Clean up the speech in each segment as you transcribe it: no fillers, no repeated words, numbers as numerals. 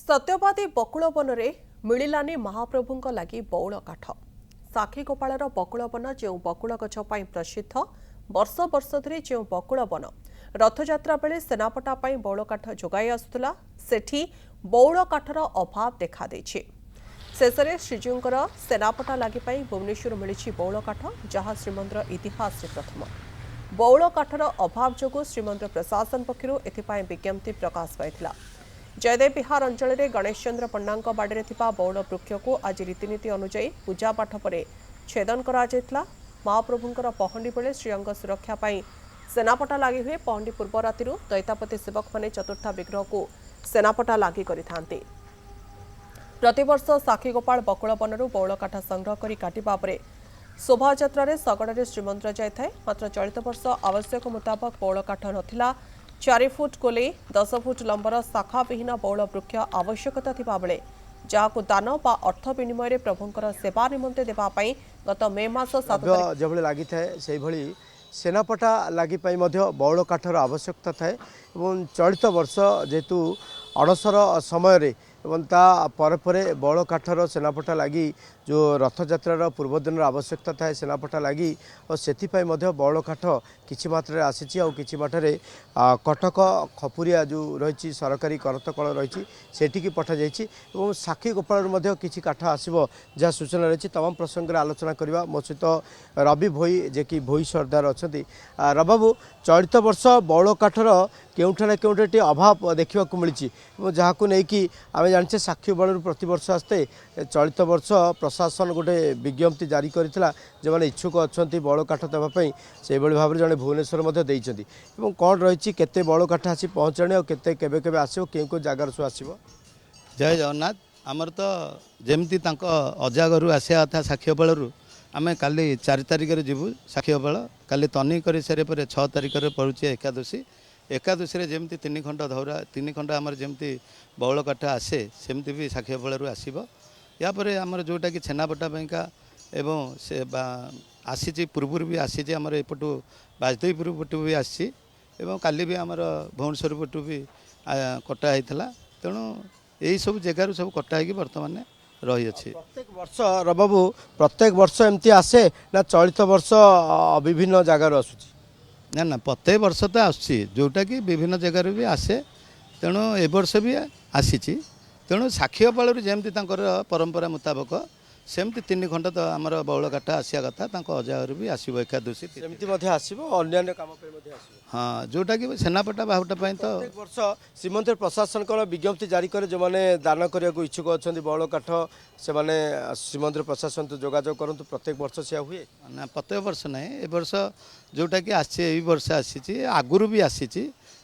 सत्यवादी बकुल वन में मिलानी महाप्रभु लगी बौल काठ साक्षीगोपाल बकुल वन जो बकुल गछपाई प्रसिद्ध वर्ष वर्ष धरी जो बकुल वन रथयात्रा बेले सेनापटा बौल काठ जोगाई आसुला सेठी बौल काठर अभाव देखा शेष में श्रीजीउंकर सेनापटा लगी भुवनेश्वर मिली बौल काठ जहाँ श्रीमंदिर इतिहास प्रथम बौल काठर अभाव जो श्रीमंदिर प्रशासन पक्षर एथपाई विज्ञप्ति प्रकाश पाई जयदेव विहार अंचल में गणेश चंद्र पंडा बाड़ी में बौल वृक्ष को आज रीतिनीति अनुजाई पूजा पाठ पर छेदन कर महाप्रभुंर पहंडी बेले श्रीअंग सुरक्षा सेनापटा लगी हुए पहंडी पूर्व राति दैतापति सेवक मैंने चतुर्था विग्रह को सेनापटा लगी करते प्रतिवर्ष साक्षीगोपाल बकुल बनरू बौल काठ संग्रह कर काटिबा परे शोभायात्रा शगड़े श्रीमंदिर जाए मात्र चलित वर्ष आवश्यक मुताबक बौल काठ नथिला 4 फुट कोले 10 फुट लंबर शाखा विहीन बौल वृक्ष आवश्यकता थिबा बेले जहां दान बा अर्थ विनिमय प्रभुंकर सेवा निमंते देवाई गत मे मास 7 जो लगी से सेनापटा लगी बौल काठर आवश्यकता थाए चलित वर्ष जेहेतु अणसर समय पर बौल काठर सेनापटा लगी जो रथयात्रा पूर्वदिन आवश्यकता थाए सेनापटा लगी और से बौल काठ किछि मात्रा आसी कि बाटे कटक खपुरिया जो रही सरकारी करतकल रही सेठी पठा जाइए साक्षीगोपाल किछि काठ आसो जहाँ सूचना रही तमाम प्रसंग में आलोचना करवा मो सहित रवि भोई जे कि भोई सरदार अच्छा रबाबू चलित वर्ष बौल काठर केउठा ना केउठे अभाव देखा मिली जहाँ को लेकिन आम जाने साक्षी बल प्रति वर्ष आसते चलित वर्ष प्रशासन गोटे विज्ञप्ति जारी करथिला जो मैंने इच्छुक अच्छा बौल काठ देवाई से भाव में जड़े भुवनेश्वर कौन रही केते बौल काठ आसी पहुँचाने और केवे आसो केउ जगार सब आसो। जय जगन्नाथ आमर तो जमती अजा घर आसा था साक्षीगोपाल आम काली 4 तारिख जीवु साक्षीगोपाल काली तनी कर सारे 6 तारिख पड़ुचे एकादशी एकादशी जमी 3 खंड धौरा 3 खंड आमर जमी बौल काठ आसे सेमती भी साक्षीगोपाल आसब यापर आमर जोटा कि छेनापटा एवं से आसी पूर्व भी आसी आमर एपटू बाजदेवीपुर पटू भी आसी काली भी आमर भुवनेश्वर पटू भी कटा होता तेणु यही सब जगार सब कटा हो बर्तमान रही अच्छी प्रत्येक वर्ष रबाबू प्रत्येक वर्ष एमती आसे ना चलित वर्ष विभिन्न जगार आसूची ना ना प्रत्येक वर्ष तो आसूँ जोटा कि विभिन्न जगार भी आसे तेणु ए वर्ष भी आसी तेणु साक्षीगोपाल जमी परंपरा मुताबक सेमती 3 खंड तो आमर बौल काठ आसिया कथा अजागर भी आसो एकादशी अन्य काम हाँ जोटा कि सेनापटा बाहुटा तो वर्ष श्रीमंदिर प्रशासन विज्ञप्ति जारी करे जो मैंने दान करने को इच्छुक अच्छा बौल काठ से मैंने श्रीमंदिर प्रशासन तो जोगाजोग करूँ प्रत्येक वर्ष से हुए ना प्रत्येक वर्ष ना ए वर्ष जोटा कि आसी वर्ष आसी आगुरी भी आसी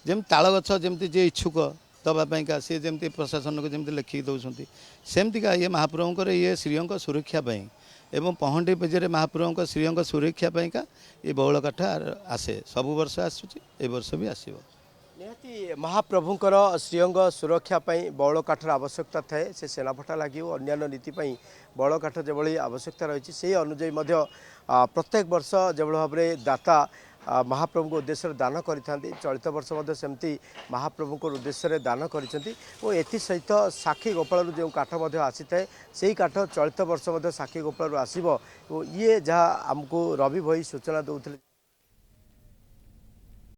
जमी ताल गछ जमी जे इच्छुक दवापाई सी जमी प्रशासन को जमी लिखिक दौरान सेमतीका ये महाप्रभुंर ये श्रीअंग सुरक्षापी एवं पहंडी पेजे महाप्रभु श्रीअंग सुरक्षापीका ये बौल काठ आसे सबु वर्ष आसूँ ए वर्ष भी आसो निहाती महाप्रभुंर श्रीअंग सुरक्षापी बौल काठर आवश्यकता थाए से सेनापटा लगी अन्य नीति बौल काठ जो आवश्यकता रही से अनुजाई प्रत्येक वर्ष जो भाव में दाता महाप्रभु उद्देश्य दान करिथांती चलित वर्ष सेमती महाप्रभु उद्देश्य दान करिसेंती और एथि सहित साक्षीगोपाल जो काठ आसी थाए से काठ चलित वर्ष साक्षीगोपाल आसो ये जहाँ आमको रवि भई सूचना दौले।